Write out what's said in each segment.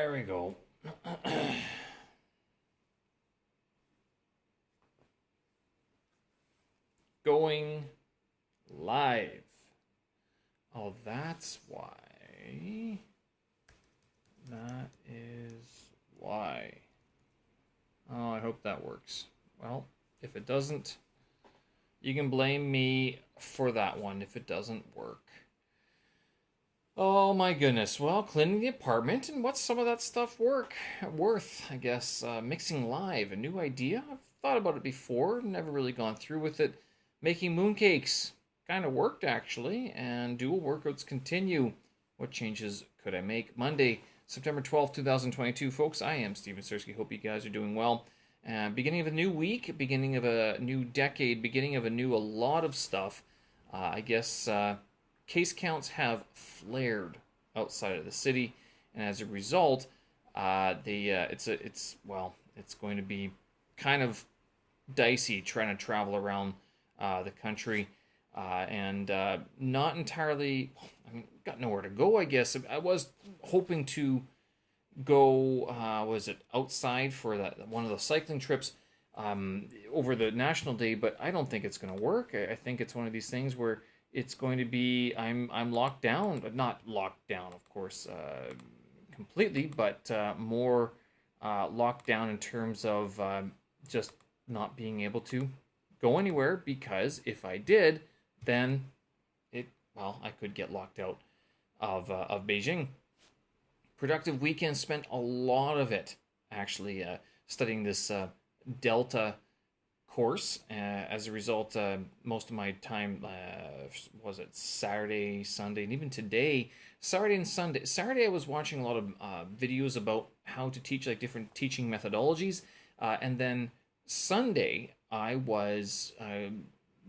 There we go. Going live. Oh, that's why. That is why. Oh, I hope that works. Well, if it doesn't, you can blame me for that one if it doesn't work. Oh my goodness. Well, cleaning the apartment, and what's some of that stuff worth? I guess mixing live, a new idea. I've thought about it before, never really gone through with it. Making mooncakes kind of worked actually, and dual workouts continue. What changes could I make? Monday, September 12th, 2022, folks. I am Steven Sersky. Hope you guys are doing well. Beginning of a new week, beginning of a new decade, beginning of a lot of stuff. I guess case counts have flared outside of the city, and as a result, it's going to be kind of dicey trying to travel around the country, and not entirely. I mean, got nowhere to go. I guess I was hoping to go. Was it outside for that one of the cycling trips over the National Day? But I don't think it's going to work. I think it's one of these things where it's going to be I'm locked down, but not locked down, of course, completely, but more locked down in terms of just not being able to go anywhere, because if I did, then I could get locked out of Beijing. Productive weekend, spent a lot of it actually studying this Delta course. As a result, most of my time was it Saturday, Sunday, and even today, Saturday and Sunday. Saturday, I was watching a lot of videos about how to teach, like different teaching methodologies, and then Sunday, I was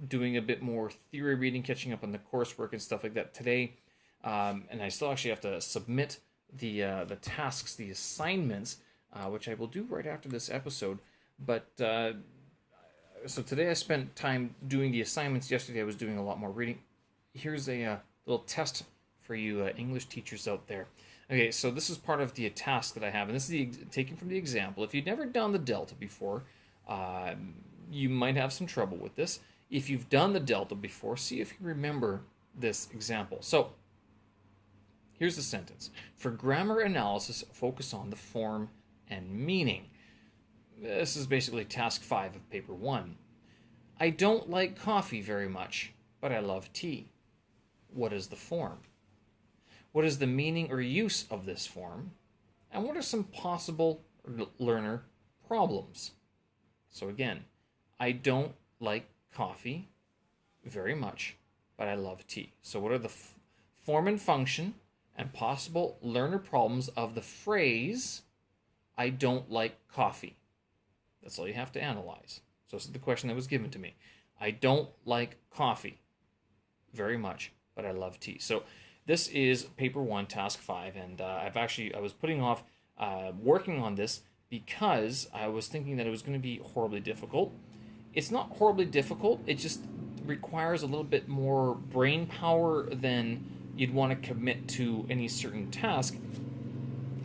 doing a bit more theory reading, catching up on the coursework and stuff like that today. And I still actually have to submit the tasks, the assignments, which I will do right after this episode. But so today I spent time doing the assignments. Yesterday I was doing a lot more reading. Here's a little test for you English teachers out there. Okay, so this is part of the task that I have, and this is taken from the example. If you've never done the Delta before, you might have some trouble with this. If you've done the Delta before, see if you remember this example. So, here's the sentence. For grammar analysis, focus on the form and meaning. This is basically task 5 of paper 1. I don't like coffee very much, but I love tea. What is the form? What is the meaning or use of this form? And what are some possible learner problems? So again, I don't like coffee very much, but I love tea. So what are the form and function and possible learner problems of the phrase, I don't like coffee? That's all you have to analyze. So this is the question that was given to me. I don't like coffee very much, but I love tea. So this is paper 1, task 5, and I was putting off working on this because I was thinking that it was going to be horribly difficult. It's not horribly difficult, it just requires a little bit more brain power than you'd want to commit to any certain task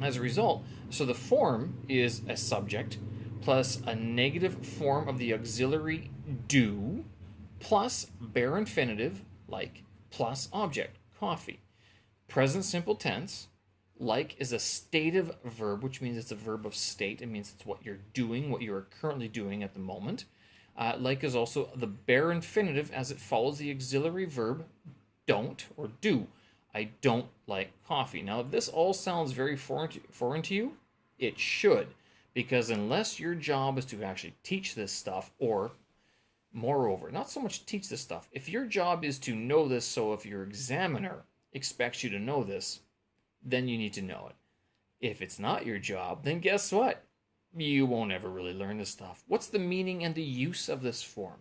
as a result. So the form is a subject plus a negative form of the auxiliary do plus bare infinitive like plus object, coffee. Present simple tense. Like is a stative verb, which means it's a verb of state. It means it's what you're doing, what you are currently doing at the moment. Like is also the bare infinitive as it follows the auxiliary verb don't or do. I don't like coffee. Now, if this all sounds very foreign to you, it should, because unless your job is to actually teach this stuff, or moreover, not so much teach this stuff, if your job is to know this, so if your examiner expects you to know this, then you need to know it. If it's not your job, then guess what? You won't ever really learn this stuff. What's the meaning and the use of this form?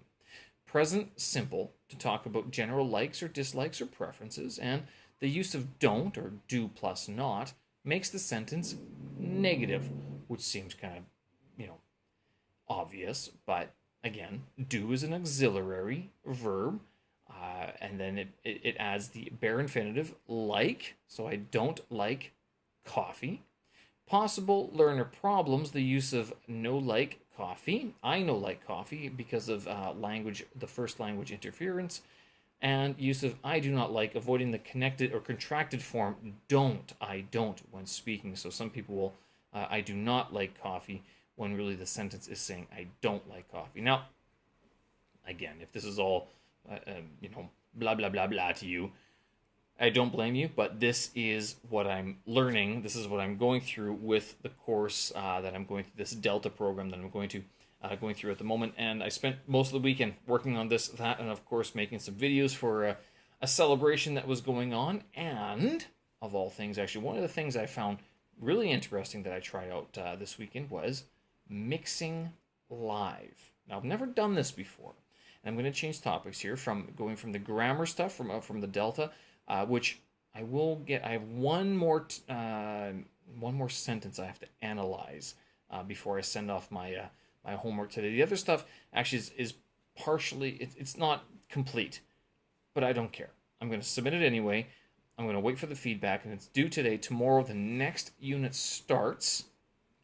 Present simple, to talk about general likes or dislikes or preferences, and the use of don't or do plus not makes the sentence negative, which seems kind of, obvious, but again, do is an auxiliary verb, and then it adds the bare infinitive like, so I don't like coffee. Possible learner problems, the use of no like coffee. I no like coffee because of language, the first language interference, and use of I do not like, avoiding the connected or contracted form I don't when speaking. So some people will, I do not like coffee, when really the sentence is saying I don't like coffee. Now, again, if this is all, blah, blah, blah, blah to you, I don't blame you, but this is what I'm learning. This is what I'm going through with the course that I'm going through, this Delta program that I'm going through at the moment. And I spent most of the weekend working on this, that, and of course making some videos for a celebration that was going on. And of all things, actually, one of the things I found really interesting that I tried out this weekend was mixing live. Now, I've never done this before. And I'm going to change topics here from going from the grammar stuff from the Delta, which I will get. I have one more sentence I have to analyze before I send off my my homework today. The other stuff actually is partially, it's not complete, but I don't care. I'm going to submit it anyway. I'm going to wait for the feedback, and it's due today. Tomorrow, the next unit starts,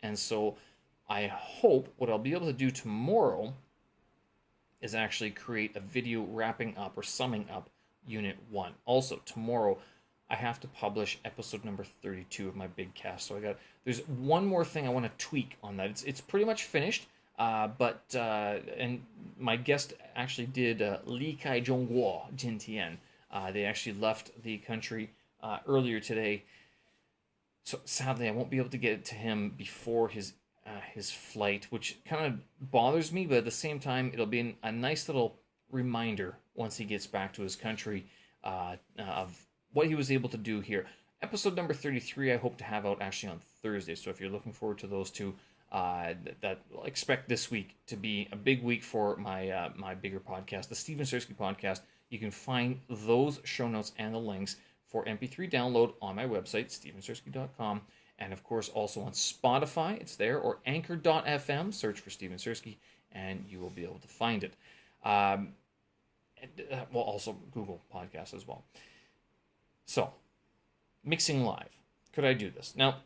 and so I hope what I'll be able to do tomorrow is actually create a video wrapping up or summing up Unit 1. Also, tomorrow I have to publish episode number 32 of my big cast. So there's one more thing I want to tweak on that. It's pretty much finished, but and my guest actually did Li Kai Zhongguo Jintian. They actually left the country earlier today. So sadly, I won't be able to get it to him before his flight, which kind of bothers me, but at the same time, it'll be a nice little reminder once he gets back to his country of what he was able to do here. Episode number 33, I hope to have out actually on Thursday. So if you're looking forward to those two, expect this week to be a big week for my my bigger podcast, the Steven Sersky podcast. You can find those show notes and the links for MP3 download on my website, stevensersky.com. And of course, also on Spotify, it's there, or anchor.fm. Search for Steven Sersky, and you will be able to find it. Also Google Podcasts as well. So, mixing live. Could I do this? Now,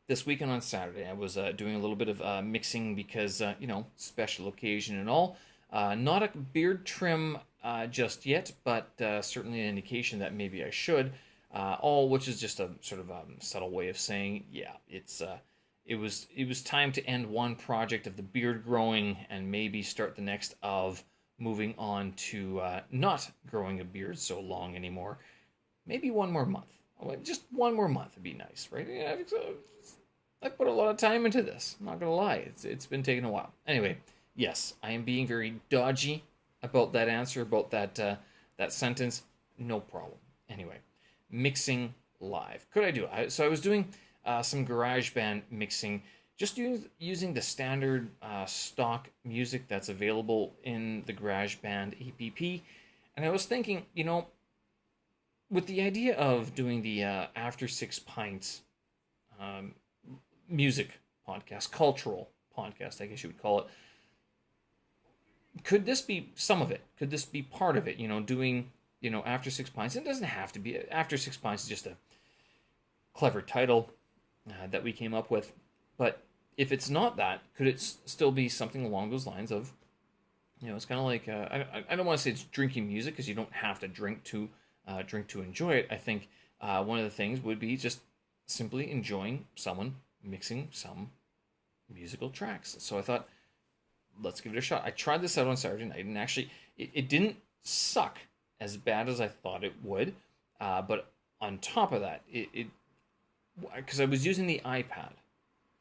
this weekend on Saturday, I was doing a little bit of mixing because, special occasion and all. Not a beard trim just yet, but certainly an indication that maybe I should. Which is just a sort of subtle way of saying, yeah, it was time to end one project of the beard growing and maybe start the next of moving on to not growing a beard so long anymore. Maybe one more month. Just one more month would be nice, right? Yeah, I put a lot of time into this. I'm not gonna lie, it's been taking a while. Anyway, yes, I am being very dodgy about that answer, about that sentence. No problem. Anyway. Mixing live. Could I do it? So I was doing some GarageBand mixing, just using the standard stock music that's available in the GarageBand app. And I was thinking, with the idea of doing the After 6 Pints music podcast, cultural podcast, I guess you would call it, could this be some of it? Could this be part of it? Doing After 6 Pints. It doesn't have to be. After 6 Pints is just a clever title that we came up with. But if it's not that, could it still be something along those lines of, it's kind of like, I don't want to say it's drinking music, because you don't have to drink to enjoy it. I think one of the things would be just simply enjoying someone mixing some musical tracks. So I thought, let's give it a shot. I tried this out on Saturday night, and actually, it didn't suck as bad as I thought it would, but on top of that, because I was using the iPad,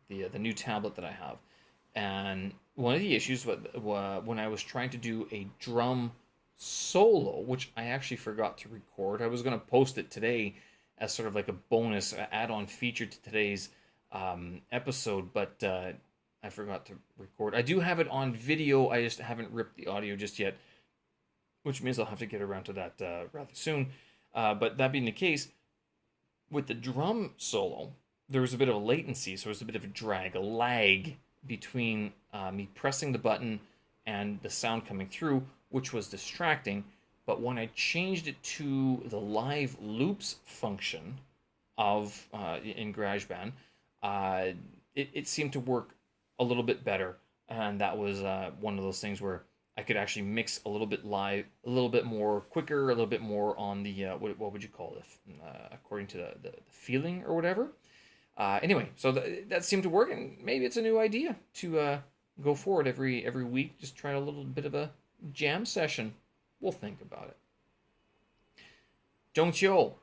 the new tablet that I have, and one of the issues when I was trying to do a drum solo, which I actually forgot to record. I was going to post it today as sort of like a bonus add-on feature to today's episode, but I forgot to record. I do have it on video. I just haven't ripped the audio just yet, which means I'll have to get around to that rather soon. But that being the case, with the drum solo, there was a bit of a latency, so there was a bit of a drag, a lag between me pressing the button and the sound coming through, which was distracting. But when I changed it to the live loops function in GarageBand, uh, it seemed to work a little bit better, and that was one of those things where I could actually mix a little bit live, a little bit more quicker, a little bit more on the what would you call it, according to the feeling or whatever. Anyway, so that seemed to work, and maybe it's a new idea to go forward every week. Just try a little bit of a jam session. We'll think about it. 中秋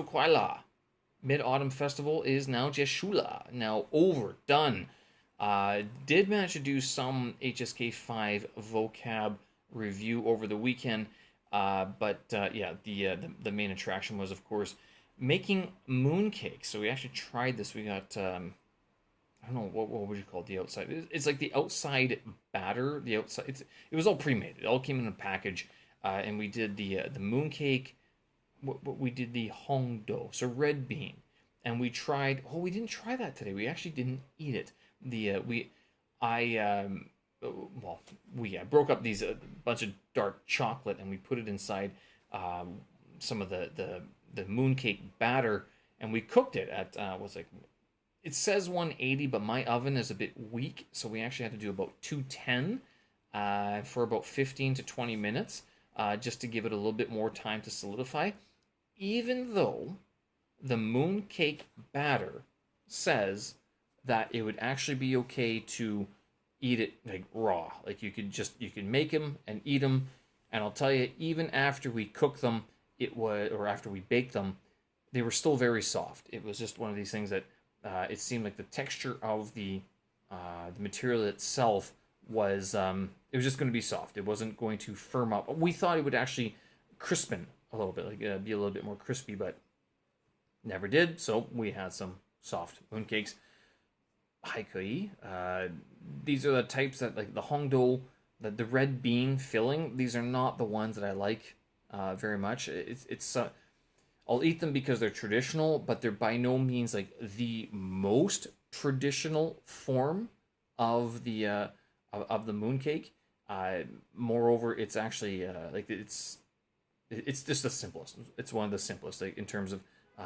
快乐. Mid-Autumn Festival is now 结束了, now over, done. Did manage to do some HSK5 vocab review over the weekend, but yeah, the main attraction was, of course, making mooncakes. So we actually tried this. We got I don't know what would you call it, the outside. It's like the outside batter. The outside. It was all pre-made. It all came in a package, and we did the mooncake. We did the hongdo, so red bean, and we tried. Oh, we didn't try that today. We actually didn't eat it. I broke up these bunch of dark chocolate, and we put it inside some of the mooncake batter, and we cooked it at what's like. It says 180, but my oven is a bit weak, so we actually had to do about 210 for about 15 to 20 minutes, just to give it a little bit more time to solidify. Even though the mooncake batter says that it would actually be okay to eat it like raw. Like you can make them and eat them, and I'll tell you, even after we cook them, or after we bake them, they were still very soft. It was just one of these things that it seemed like the texture of the material itself was it was just going to be soft. It wasn't going to firm up. We thought it would actually crispen a little bit, like be a little bit more crispy, but never did. So we had some soft mooncakes. 还可以. These are the types that, like the hongdo, the red bean filling. These are not the ones that I like very much. It's I'll eat them because they're traditional, but they're by no means like the most traditional form of the mooncake. Moreover, it's actually it's just the simplest. It's one of the simplest, like in terms of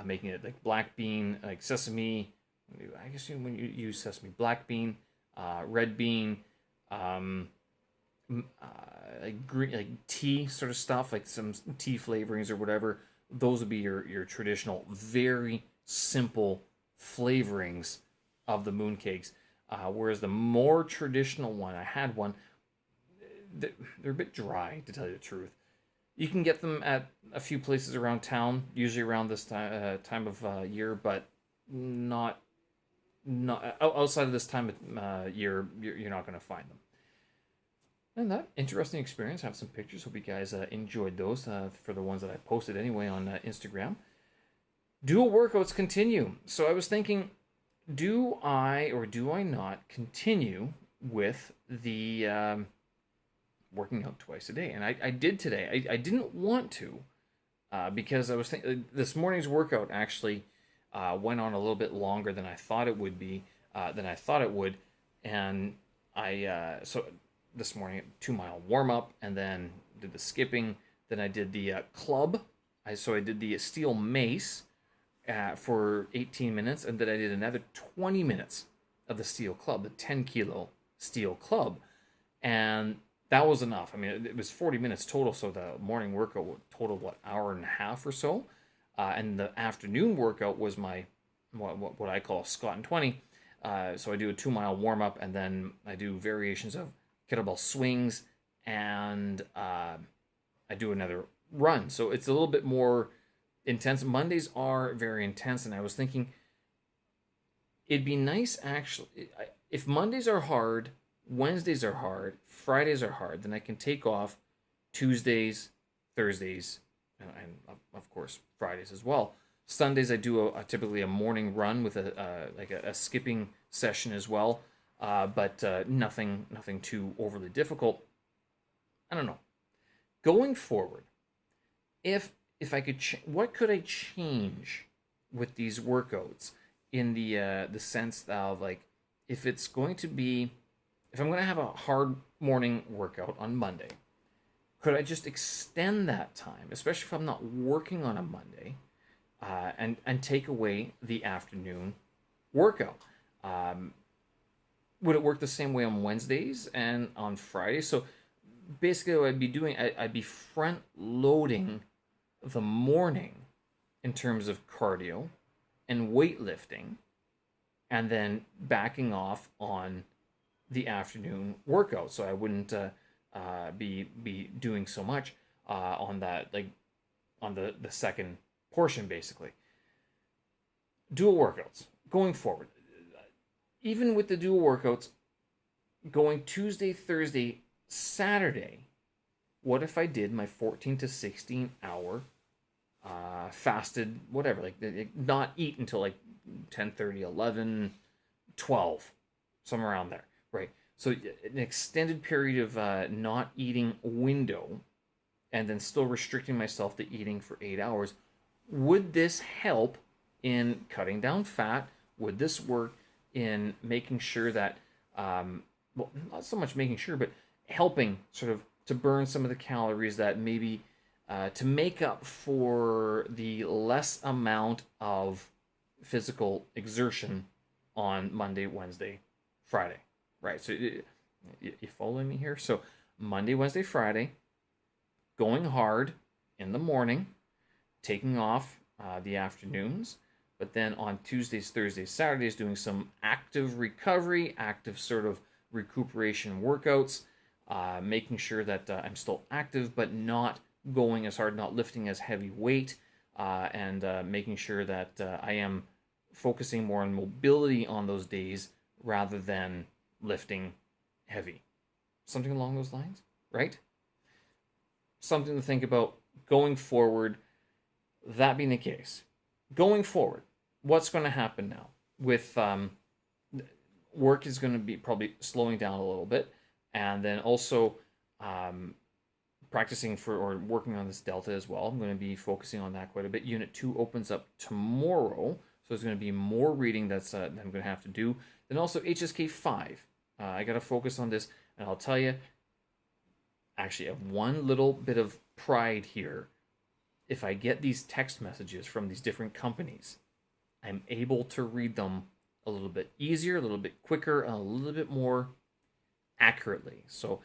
making it, like black bean, like sesame. I guess when you use sesame, black bean, red bean, like green, like tea sort of stuff, like some tea flavorings or whatever. Those would be your traditional, very simple flavorings of the mooncakes. Whereas the more traditional one, I had one, they're a bit dry, to tell you the truth. You can get them at a few places around town, usually around this time of year, but not outside of this time of year, you're not going to find them. And that interesting experience. I have some pictures. Hope you guys enjoyed those for the ones that I posted anyway on Instagram. Dual workouts continue. So I was thinking, do I or do I not continue with the working out twice a day? And I did today. I didn't want to because I was thinking this morning's workout actually went on a little bit longer than I thought it would be, and so this morning 2-mile warm up, and then did the skipping. Then I did the club. So I did the steel mace for 18 minutes, and then I did another 20 minutes of the steel club, the 10-kilo steel club, and that was enough. I mean, it was 40 minutes total, so the morning workout totaled hour and a half or so. And the afternoon workout was my what I call Scott and 20. So I do a 2-mile warm up, and then I do variations of kettlebell swings, and I do another run. So it's a little bit more intense. Mondays are very intense, and I was thinking it'd be nice actually if Mondays are hard, Wednesdays are hard, Fridays are hard, then I can take off Tuesdays, Thursdays, and of course Fridays as well. Sundays I do typically a morning run with a skipping session as well, but nothing too overly difficult. I don't know. Going forward, if I could, what could I change with these workouts in the sense of, like, if it's going to be, if I'm going to have a hard morning workout on Monday, could I just extend that time, especially if I'm not working on a Monday, and take away the afternoon workout. Um, would it work the same way on Wednesdays and on Fridays? So basically, what I'd be doing, I'd be front loading the morning in terms of cardio and weightlifting, and then backing off on the afternoon workout. So I wouldn't be doing so much on that, like on the second portion, basically. Dual workouts going forward. Even with the dual workouts, going Tuesday, Thursday, Saturday, what if I did my 14 to 16 hour fasted, whatever, like not eat until like 10:30, 11, 12, somewhere around there, right? So an extended period of not eating window, and then still restricting myself to eating for 8 hours. Would this help in cutting down fat? Would this work in making sure that, well, not so much making sure, but helping sort of to burn some of the calories that maybe to make up for the less amount of physical exertion on Monday, Wednesday, Friday, right? So you following me here? So Monday, Wednesday, Friday, going hard in the morning, taking off the afternoons, but then on Tuesdays, Thursdays, Saturdays, doing some active recovery, active sort of recuperation workouts, making sure that I'm still active, but not going as hard, not lifting as heavy weight, and making sure that I am focusing more on mobility on those days rather than lifting heavy. Something along those lines, right? Something to think about going forward. That being the case, going forward, what's going to happen now with work is going to be probably slowing down a little bit, and then also practicing for or working on this delta as well. I'm going to be focusing on that quite a bit. Unit 2 opens up tomorrow, so there's going to be more reading that I'm going to have to do. Then also HSK 5. I got to focus on this, and I'll tell you, actually, I have one little bit of pride here. If I get these text messages from these different companies, I'm able to read them a little bit easier, a little bit quicker, and a little bit more accurately. So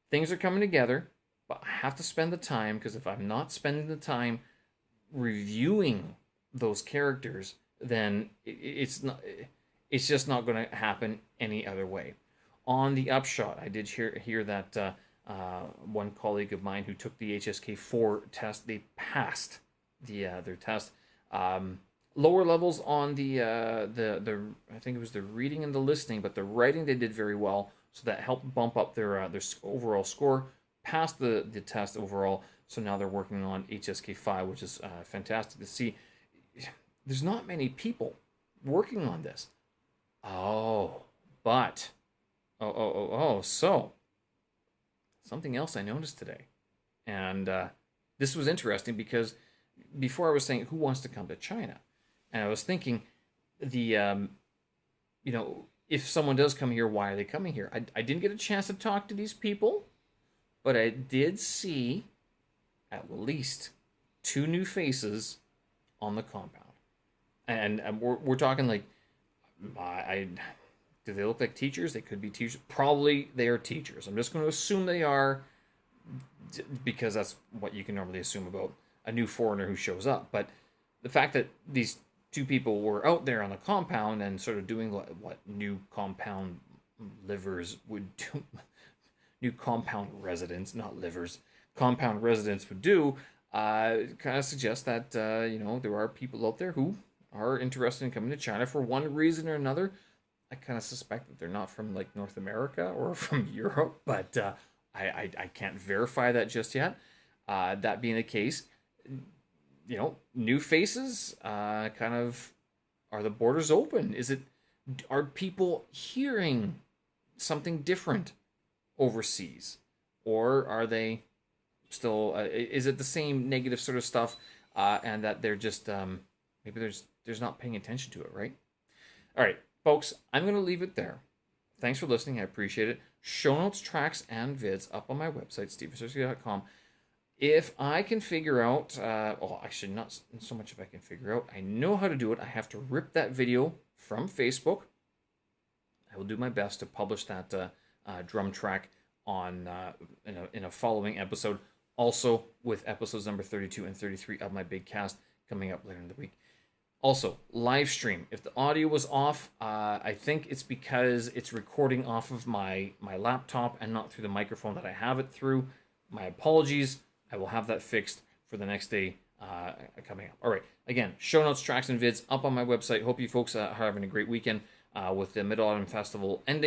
things are coming together, but I have to spend the time, because if I'm not spending the time reviewing those characters, then it's just not going to happen any other way. On the upshot, I did hear that one colleague of mine who took the HSK4 test, they passed their test. Lower levels on the I think it was the reading and the listening, but the writing they did very well, so that helped bump up their overall score. Passed the test overall, so now they're working on HSK5, which is fantastic to see. There's not many people working on this. So something else I noticed today, and this was interesting because before I was saying who wants to come to China, and I was thinking if someone does come here, why are they coming here? I didn't get a chance to talk to these people, but I did see at least 2 new faces on the compound, and we're talking like, do they look like teachers? They could be teachers. Probably they are teachers. I'm just going to assume they are, because that's what you can normally assume about a new foreigner who shows up. But the fact that these 2 people were out there on the compound and sort of doing what new compound livers would do, new compound residents, not livers, compound residents would do, kind of suggests that there are people out there who are interested in coming to China for one reason or another. I kind of suspect that they're not from like North America or from Europe, but I can't verify that just yet. That being the case, new faces, kind of, are the borders open? Are people hearing something different overseas, or are they still? Is it the same negative sort of stuff, and that they're just maybe there's not paying attention to it, right? All right, folks, I'm going to leave it there. Thanks for listening. I appreciate it. Show notes, tracks, and vids up on my website, steveostrowski.com. If I can figure out, actually not so much if I can figure out, I know how to do it. I have to rip that video from Facebook. I will do my best to publish that drum track on in a following episode. Also, with episodes number 32 and 33 of my big cast coming up later in the week. Also, live stream. If the audio was off, I think it's because it's recording off of my laptop and not through the microphone that I have it through. My apologies. I will have that fixed for the next day coming up. All right. Again, show notes, tracks, and vids up on my website. Hope you folks are having a great weekend with the Mid-Autumn Festival ending.